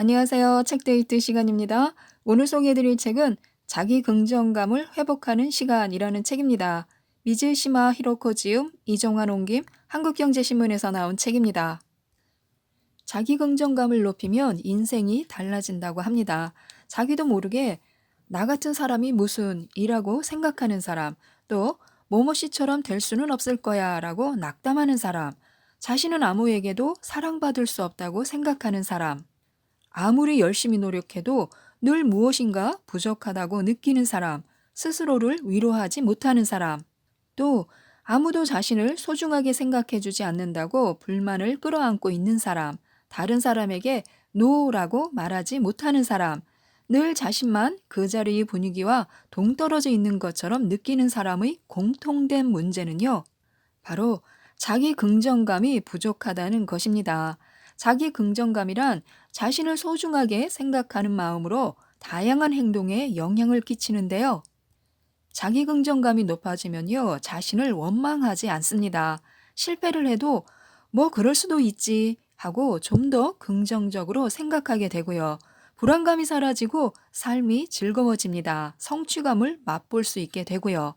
안녕하세요. 책데이트 시간입니다. 오늘 소개해드릴 책은 자기 긍정감을 회복하는 시간이라는 책입니다. 미즈시마 히로코 지음, 이종환 옮김, 한국경제신문에서 나온 책입니다. 자기 긍정감을 높이면 인생이 달라진다고 합니다. 자기도 모르게 나 같은 사람이 무슨 이라고 생각하는 사람, 또 뭐뭐 씨처럼 될 수는 없을 거야 라고 낙담하는 사람, 자신은 아무에게도 사랑받을 수 없다고 생각하는 사람, 아무리 열심히 노력해도 늘 무엇인가 부족하다고 느끼는 사람, 스스로를 위로하지 못하는 사람, 또 아무도 자신을 소중하게 생각해주지 않는다고 불만을 끌어안고 있는 사람, 다른 사람에게 노라고 말하지 못하는 사람, 늘 자신만 그 자리의 분위기와 동떨어져 있는 것처럼 느끼는 사람의 공통된 문제는요, 바로 자기 긍정감이 부족하다는 것입니다. 자기 긍정감이란 자신을 소중하게 생각하는 마음으로 다양한 행동에 영향을 끼치는데요. 자기 긍정감이 높아지면요, 자신을 원망하지 않습니다. 실패를 해도 뭐 그럴 수도 있지 하고 좀 더 긍정적으로 생각하게 되고요. 불안감이 사라지고 삶이 즐거워집니다. 성취감을 맛볼 수 있게 되고요.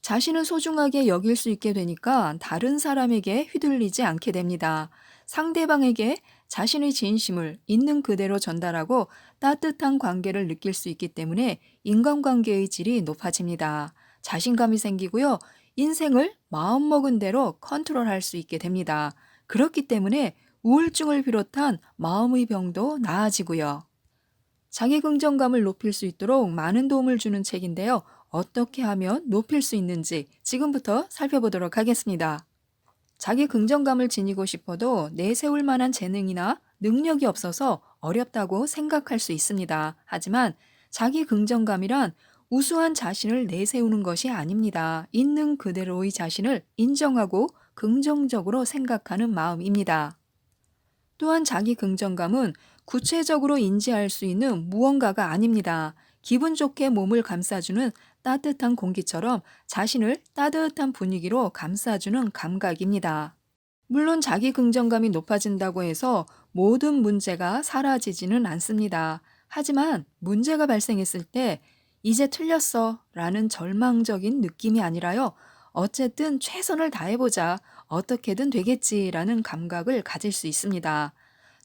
자신을 소중하게 여길 수 있게 되니까 다른 사람에게 휘둘리지 않게 됩니다. 상대방에게 자신의 진심을 있는 그대로 전달하고 따뜻한 관계를 느낄 수 있기 때문에 인간관계의 질이 높아집니다. 자신감이 생기고요. 인생을 마음먹은 대로 컨트롤할 수 있게 됩니다. 그렇기 때문에 우울증을 비롯한 마음의 병도 나아지고요. 자기 긍정감을 높일 수 있도록 많은 도움을 주는 책인데요. 어떻게 하면 높일 수 있는지 지금부터 살펴보도록 하겠습니다. 자기 긍정감을 지니고 싶어도 내세울 만한 재능이나 능력이 없어서 어렵다고 생각할 수 있습니다. 하지만 자기 긍정감이란 우수한 자신을 내세우는 것이 아닙니다. 있는 그대로의 자신을 인정하고 긍정적으로 생각하는 마음입니다. 또한 자기 긍정감은 구체적으로 인지할 수 있는 무언가가 아닙니다. 기분 좋게 몸을 감싸주는 따뜻한 공기처럼 자신을 따뜻한 분위기로 감싸주는 감각입니다. 물론 자기 긍정감이 높아진다고 해서 모든 문제가 사라지지는 않습니다. 하지만 문제가 발생했을 때 이제 틀렸어 라는 절망적인 느낌이 아니라요. 어쨌든 최선을 다해보자. 어떻게든 되겠지라는 감각을 가질 수 있습니다.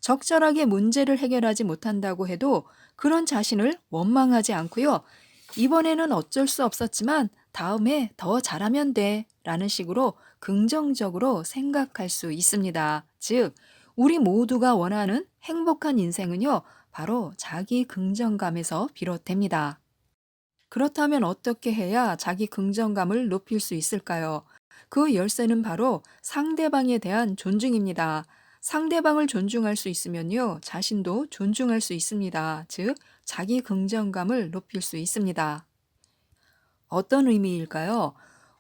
적절하게 문제를 해결하지 못한다고 해도 그런 자신을 원망하지 않고요. 이번에는 어쩔 수 없었지만 다음에 더 잘하면 돼 라는 식으로 긍정적으로 생각할 수 있습니다. 즉, 우리 모두가 원하는 행복한 인생은요, 바로 자기 긍정감에서 비롯됩니다. 그렇다면 어떻게 해야 자기 긍정감을 높일 수 있을까요? 그 열쇠는 바로 상대방에 대한 존중입니다. 상대방을 존중할 수 있으면요, 자신도 존중할 수 있습니다. 즉, 자기 긍정감을 높일 수 있습니다. 어떤 의미일까요?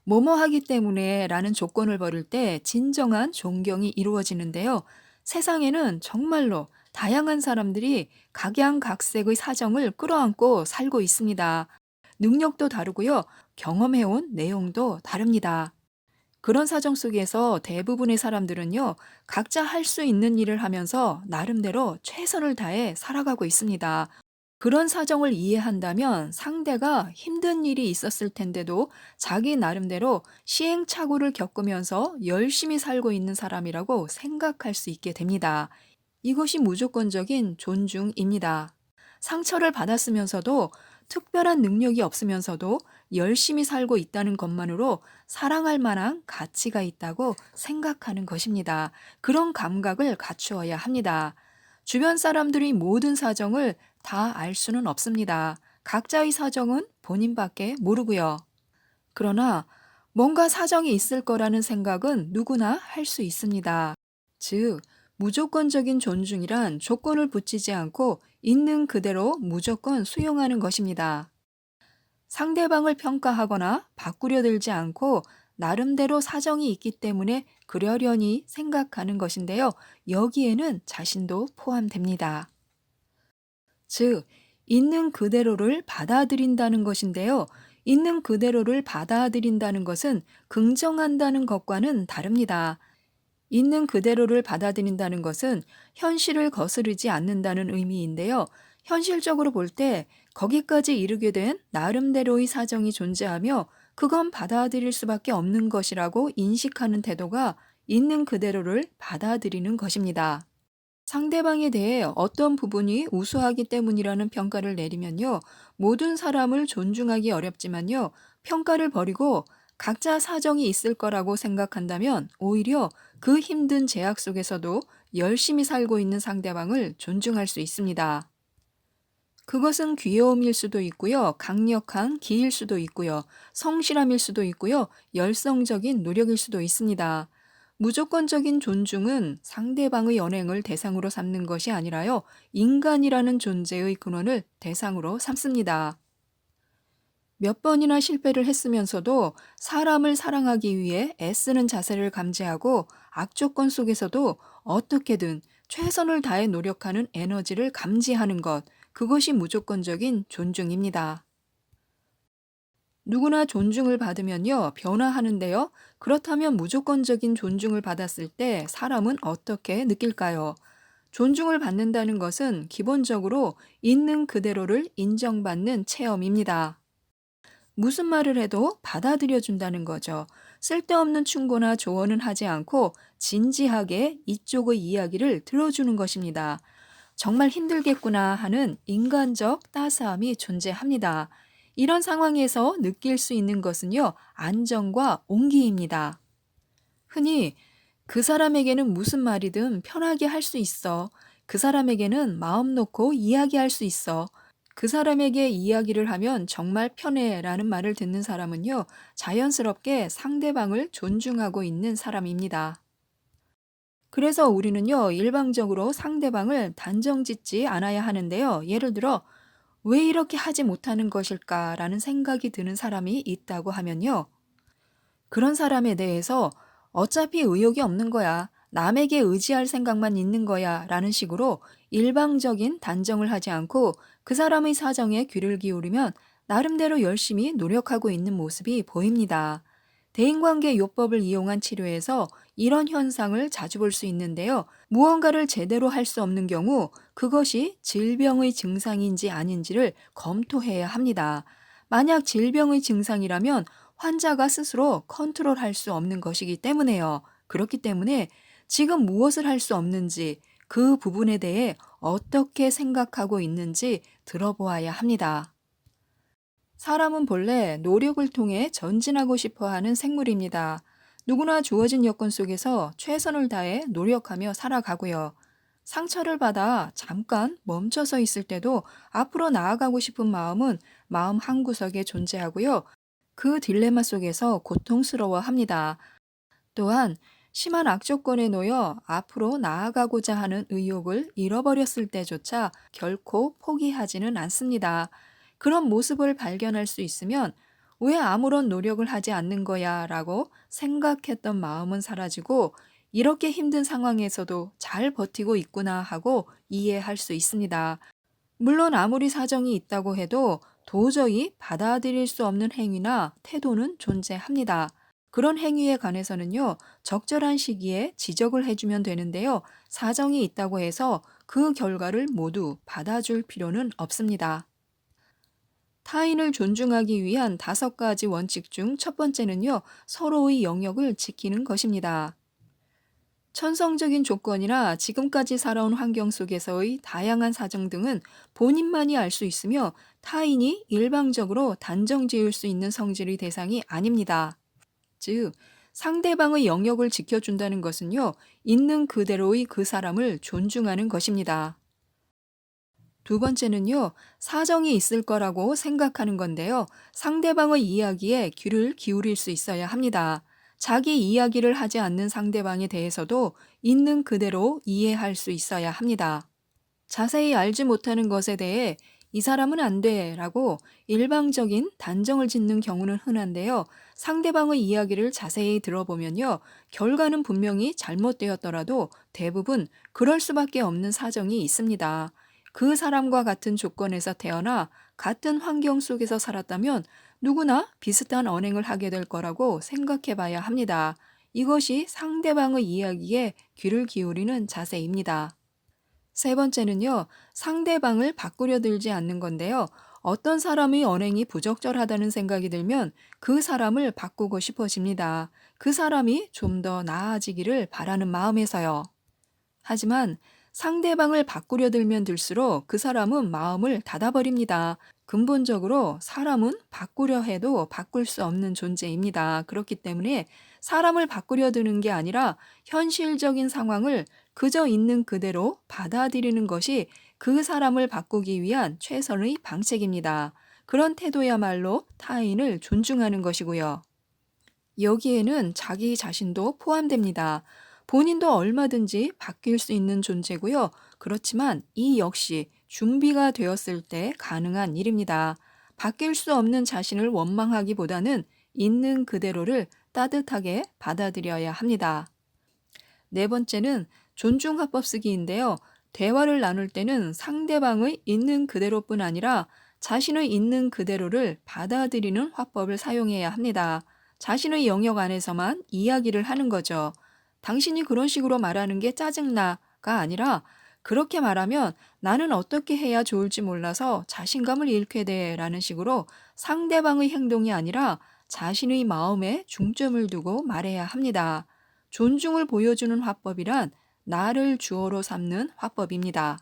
뭐뭐 하기 때문에 라는 조건을 벌일 때 진정한 존경이 이루어지는데요. 세상에는 정말로 다양한 사람들이 각양각색의 사정을 끌어안고 살고 있습니다. 능력도 다르고요. 경험해온 내용도 다릅니다. 그런 사정 속에서 대부분의 사람들은요, 각자 할 수 있는 일을 하면서 나름대로 최선을 다해 살아가고 있습니다. 그런 사정을 이해한다면 상대가 힘든 일이 있었을 텐데도 자기 나름대로 시행착오를 겪으면서 열심히 살고 있는 사람이라고 생각할 수 있게 됩니다. 이것이 무조건적인 존중입니다. 상처를 받았으면서도 특별한 능력이 없으면서도 열심히 살고 있다는 것만으로 사랑할 만한 가치가 있다고 생각하는 것입니다. 그런 감각을 갖추어야 합니다. 주변 사람들이 모든 사정을 다 알 수는 없습니다. 각자의 사정은 본인밖에 모르고요. 그러나 뭔가 사정이 있을 거라는 생각은 누구나 할 수 있습니다. 즉, 무조건적인 존중이란 조건을 붙이지 않고 있는 그대로 무조건 수용하는 것입니다. 상대방을 평가하거나 바꾸려 들지 않고 나름대로 사정이 있기 때문에 그러려니 생각하는 것인데요. 여기에는 자신도 포함됩니다. 즉, 있는 그대로를 받아들인다는 것인데요. 있는 그대로를 받아들인다는 것은 긍정한다는 것과는 다릅니다. 있는 그대로를 받아들인다는 것은 현실을 거스르지 않는다는 의미인데요. 현실적으로 볼 때 거기까지 이르게 된 나름대로의 사정이 존재하며 그건 받아들일 수밖에 없는 것이라고 인식하는 태도가 있는 그대로를 받아들이는 것입니다. 상대방에 대해 어떤 부분이 우수하기 때문이라는 평가를 내리면요. 모든 사람을 존중하기 어렵지만요. 평가를 버리고 각자 사정이 있을 거라고 생각한다면 오히려 그 힘든 제약 속에서도 열심히 살고 있는 상대방을 존중할 수 있습니다. 그것은 귀여움일 수도 있고요. 강력한 기일 수도 있고요. 성실함일 수도 있고요. 열성적인 노력일 수도 있습니다. 무조건적인 존중은 상대방의 언행을 대상으로 삼는 것이 아니라요. 인간이라는 존재의 근원을 대상으로 삼습니다. 몇 번이나 실패를 했으면서도 사람을 사랑하기 위해 애쓰는 자세를 감지하고 악조건 속에서도 어떻게든 최선을 다해 노력하는 에너지를 감지하는 것, 그것이 무조건적인 존중입니다. 누구나 존중을 받으면요, 변화하는데요. 그렇다면 무조건적인 존중을 받았을 때 사람은 어떻게 느낄까요? 존중을 받는다는 것은 기본적으로 있는 그대로를 인정받는 체험입니다. 무슨 말을 해도 받아들여 준다는 거죠. 쓸데없는 충고나 조언은 하지 않고 진지하게 이쪽의 이야기를 들어주는 것입니다. 정말 힘들겠구나 하는 인간적 따스함이 존재합니다. 이런 상황에서 느낄 수 있는 것은요, 안정과 온기입니다. 흔히 그 사람에게는 무슨 말이든 편하게 할 수 있어. 그 사람에게는 마음 놓고 이야기할 수 있어. 그 사람에게 이야기를 하면 정말 편해 라는 말을 듣는 사람은요, 자연스럽게 상대방을 존중하고 있는 사람입니다. 그래서 우리는요, 일방적으로 상대방을 단정 짓지 않아야 하는데요. 예를 들어, 왜 이렇게 하지 못하는 것일까라는 생각이 드는 사람이 있다고 하면요. 그런 사람에 대해서 어차피 의욕이 없는 거야. 남에게 의지할 생각만 있는 거야. 라는 식으로 일방적인 단정을 하지 않고 그 사람의 사정에 귀를 기울이면 나름대로 열심히 노력하고 있는 모습이 보입니다. 대인관계 요법을 이용한 치료에서 이런 현상을 자주 볼 수 있는데요. 무언가를 제대로 할 수 없는 경우 그것이 질병의 증상인지 아닌지를 검토해야 합니다. 만약 질병의 증상이라면 환자가 스스로 컨트롤할 수 없는 것이기 때문에요. 그렇기 때문에 지금 무엇을 할 수 없는지 그 부분에 대해 어떻게 생각하고 있는지 들어보아야 합니다. 사람은 본래 노력을 통해 전진하고 싶어 하는 생물입니다. 누구나 주어진 여건 속에서 최선을 다해 노력하며 살아가고요. 상처를 받아 잠깐 멈춰서 있을 때도 앞으로 나아가고 싶은 마음은 마음 한구석에 존재하고요. 그 딜레마 속에서 고통스러워 합니다. 또한 심한 악조건에 놓여 앞으로 나아가고자 하는 의욕을 잃어버렸을 때조차 결코 포기하지는 않습니다. 그런 모습을 발견할 수 있으면 왜 아무런 노력을 하지 않는 거야 라고 생각했던 마음은 사라지고 이렇게 힘든 상황에서도 잘 버티고 있구나 하고 이해할 수 있습니다. 물론 아무리 사정이 있다고 해도 도저히 받아들일 수 없는 행위나 태도는 존재합니다. 그런 행위에 관해서는요, 적절한 시기에 지적을 해주면 되는데요, 사정이 있다고 해서 그 결과를 모두 받아줄 필요는 없습니다. 타인을 존중하기 위한 5가지 원칙 중 첫 번째는요, 서로의 영역을 지키는 것입니다. 천성적인 조건이나 지금까지 살아온 환경 속에서의 다양한 사정 등은 본인만이 알 수 있으며 타인이 일방적으로 단정 지을 수 있는 성질의 대상이 아닙니다. 즉, 상대방의 영역을 지켜준다는 것은요, 있는 그대로의 그 사람을 존중하는 것입니다. 두 번째는요, 사정이 있을 거라고 생각하는 건데요. 상대방의 이야기에 귀를 기울일 수 있어야 합니다. 자기 이야기를 하지 않는 상대방에 대해서도 있는 그대로 이해할 수 있어야 합니다. 자세히 알지 못하는 것에 대해 이 사람은 안 돼 라고 일방적인 단정을 짓는 경우는 흔한데요. 상대방의 이야기를 자세히 들어보면요. 결과는 분명히 잘못되었더라도 대부분 그럴 수밖에 없는 사정이 있습니다. 그 사람과 같은 조건에서 태어나 같은 환경 속에서 살았다면 누구나 비슷한 언행을 하게 될 거라고 생각해 봐야 합니다. 이것이 상대방의 이야기에 귀를 기울이는 자세입니다. 세 번째는요, 상대방을 바꾸려 들지 않는 건데요. 어떤 사람의 언행이 부적절하다는 생각이 들면 그 사람을 바꾸고 싶어집니다. 그 사람이 좀 더 나아지기를 바라는 마음에서요. 하지만 상대방을 바꾸려 들면 들수록 그 사람은 마음을 닫아버립니다. 근본적으로 사람은 바꾸려 해도 바꿀 수 없는 존재입니다. 그렇기 때문에 사람을 바꾸려 드는 게 아니라 현실적인 상황을 그저 있는 그대로 받아들이는 것이 그 사람을 바꾸기 위한 최선의 방책입니다. 그런 태도야말로 타인을 존중하는 것이고요. 여기에는 자기 자신도 포함됩니다. 본인도 얼마든지 바뀔 수 있는 존재고요. 그렇지만 이 역시 준비가 되었을 때 가능한 일입니다. 바뀔 수 없는 자신을 원망하기보다는 있는 그대로를 따뜻하게 받아들여야 합니다. 네 번째는 존중화법 쓰기인데요. 대화를 나눌 때는 상대방의 있는 그대로뿐 아니라 자신의 있는 그대로를 받아들이는 화법을 사용해야 합니다. 자신의 영역 안에서만 이야기를 하는 거죠. 당신이 그런 식으로 말하는 게 짜증나가 아니라 그렇게 말하면 나는 어떻게 해야 좋을지 몰라서 자신감을 잃게 돼 라는 식으로 상대방의 행동이 아니라 자신의 마음에 중점을 두고 말해야 합니다. 존중을 보여주는 화법이란 나를 주어로 삼는 화법입니다.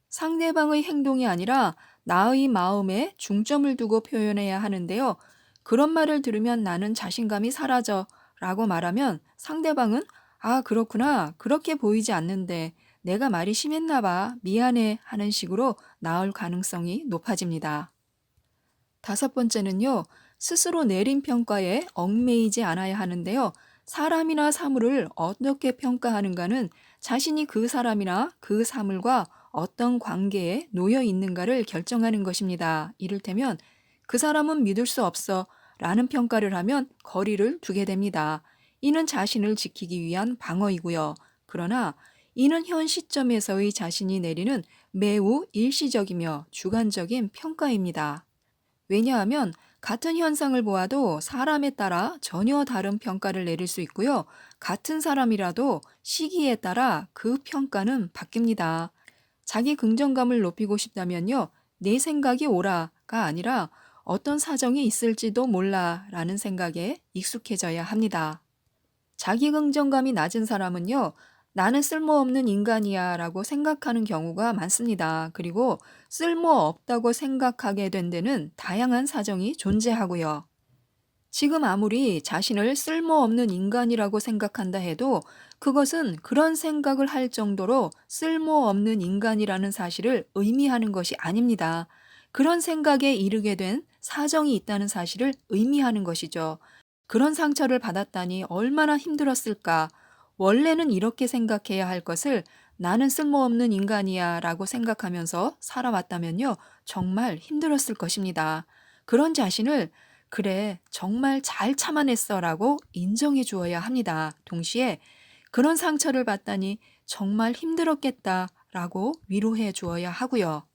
상대방의 행동이 아니라 나의 마음에 중점을 두고 표현해야 하는데요. 그런 말을 들으면 나는 자신감이 사라져 라고 말하면 상대방은 아, 그렇구나. 그렇게 보이지 않는데 내가 말이 심했나 봐. 미안해 하는 식으로 나올 가능성이 높아집니다. 다섯 번째는요, 스스로 내린 평가에 얽매이지 않아야 하는데요. 사람이나 사물을 어떻게 평가하는가는 자신이 그 사람이나 그 사물과 어떤 관계에 놓여 있는가를 결정하는 것입니다. 이를테면, 그 사람은 믿을 수 없어 라는 평가를 하면 거리를 두게 됩니다. 이는 자신을 지키기 위한 방어이고요. 그러나 이는 현 시점에서의 자신이 내리는 매우 일시적이며 주관적인 평가입니다. 왜냐하면 같은 현상을 보아도 사람에 따라 전혀 다른 평가를 내릴 수 있고요. 같은 사람이라도 시기에 따라 그 평가는 바뀝니다. 자기 긍정감을 높이고 싶다면요. 내 생각이 옳아가 아니라 어떤 사정이 있을지도 몰라 라는 생각에 익숙해져야 합니다. 자기 긍정감이 낮은 사람은요. 나는 쓸모없는 인간이야 라고 생각하는 경우가 많습니다. 그리고 쓸모없다고 생각하게 된 데는 다양한 사정이 존재하고요. 지금 아무리 자신을 쓸모없는 인간이라고 생각한다 해도 그것은 그런 생각을 할 정도로 쓸모없는 인간이라는 사실을 의미하는 것이 아닙니다. 그런 생각에 이르게 된 사정이 있다는 사실을 의미하는 것이죠. 그런 상처를 받았다니 얼마나 힘들었을까. 원래는 이렇게 생각해야 할 것을 나는 쓸모없는 인간이야 라고 생각하면서 살아왔다면요. 정말 힘들었을 것입니다. 그런 자신을 그래, 정말 잘 참아냈어 라고 인정해 주어야 합니다. 동시에 그런 상처를 받다니 정말 힘들었겠다 라고 위로해 주어야 하고요.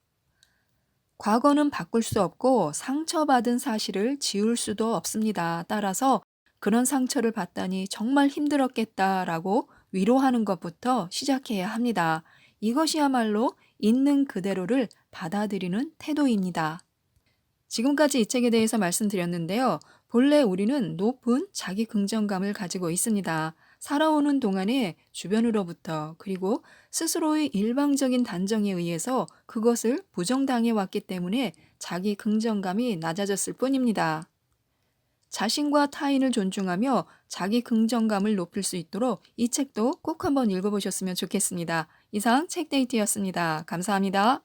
과거는 바꿀 수 없고 상처받은 사실을 지울 수도 없습니다. 따라서 그런 상처를 받다니 정말 힘들었겠다라고 위로하는 것부터 시작해야 합니다. 이것이야말로 있는 그대로를 받아들이는 태도입니다. 지금까지 이 책에 대해서 말씀드렸는데요. 본래 우리는 높은 자기 긍정감을 가지고 있습니다. 살아오는 동안에 주변으로부터 그리고 스스로의 일방적인 단정에 의해서 그것을 부정당해 왔기 때문에 자기 긍정감이 낮아졌을 뿐입니다. 자신과 타인을 존중하며 자기 긍정감을 높일 수 있도록 이 책도 꼭 한번 읽어보셨으면 좋겠습니다. 이상 책데이트였습니다. 감사합니다.